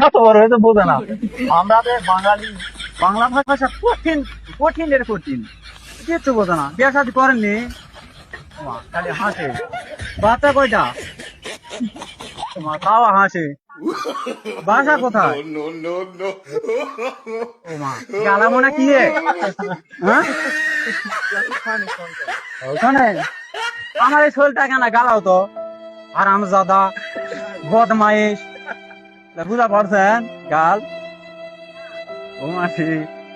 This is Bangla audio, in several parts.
এত বড় হয়েছে বোঝে না। আমাদের বাঙালি বাংলা ভাষা কঠিন, কঠিনের কঠিন, কিচ্ছু বোঝে না। বিয়ে শাদী করেননি? ওমা, খালি হাসে। বাচ্চা কয়টা? তোমার তাও হাসে। বাসা কোথায়? ওমা, গালা মনে কি রে? হ্যাঁ, ওখানে আমার এই শরীরটা কেন গালাও তো আরামজাদা বদমাইশ, বুঝা পারছেন? গাল ও মাসি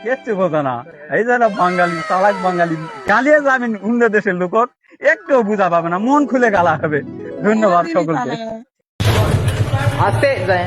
কিচ্ছু বোঝে না। এই যে না বাঙালি, চালাক বাঙালি, গালিয়ে যাবেন অন্য দেশের লোক, একটু বুঝা পাবে না, মন খুলে গালা হবে। ধন্যবাদ সকলকে। আস্তে যায়।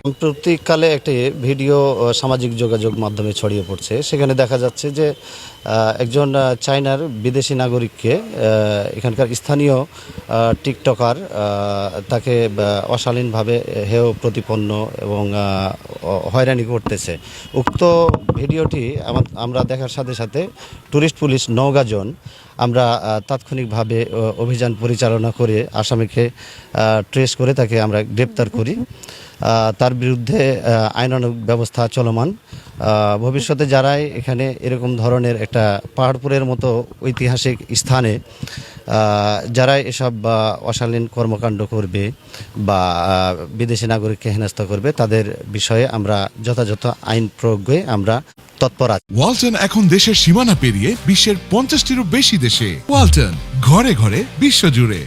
সাম্প্রতিককালে একটি ভিডিও সামাজিক যোগাযোগ মাধ্যমে ছড়িয়ে পড়ছে। সেখানে দেখা যাচ্ছে যে একজন চায়নার বিদেশি নাগরিককে এখানকার স্থানীয় টিকটকার তাকে অশালীনভাবে হেয় প্রতিপন্ন এবং হয়রানি করতেছে। উক্ত ভিডিওটি আমরা দেখার সাথে সাথে ট্যুরিস্ট পুলিশ নওগাঁ আমরা তাৎক্ষণিকভাবে অভিযান পরিচালনা করে আসামিকে ট্রেস করে তাকে আমরা গ্রেপ্তার করি। তার বিরুদ্ধে আইনানুগ ব্যবস্থা চলমান। ভবিষ্যতে যারাই এখানে এরকম ধরনের একটা পাহাড়পুরের মতো ঐতিহাসিক স্থানে যারাই এসব অশালীন কর্মকাণ্ড করবে বা বিদেশি নাগরিককে হেনস্থা করবে, তাদের বিষয়ে আমরা যথাযথ আইন প্রয়োগে আমরা তৎপর আছি। ওয়ালটন এখন দেশের সীমানা পেরিয়ে বিশ্বের 50টিরও বেশি দেশে। ওয়ালটন, ঘরে ঘরে বিশ্বজুড়ে।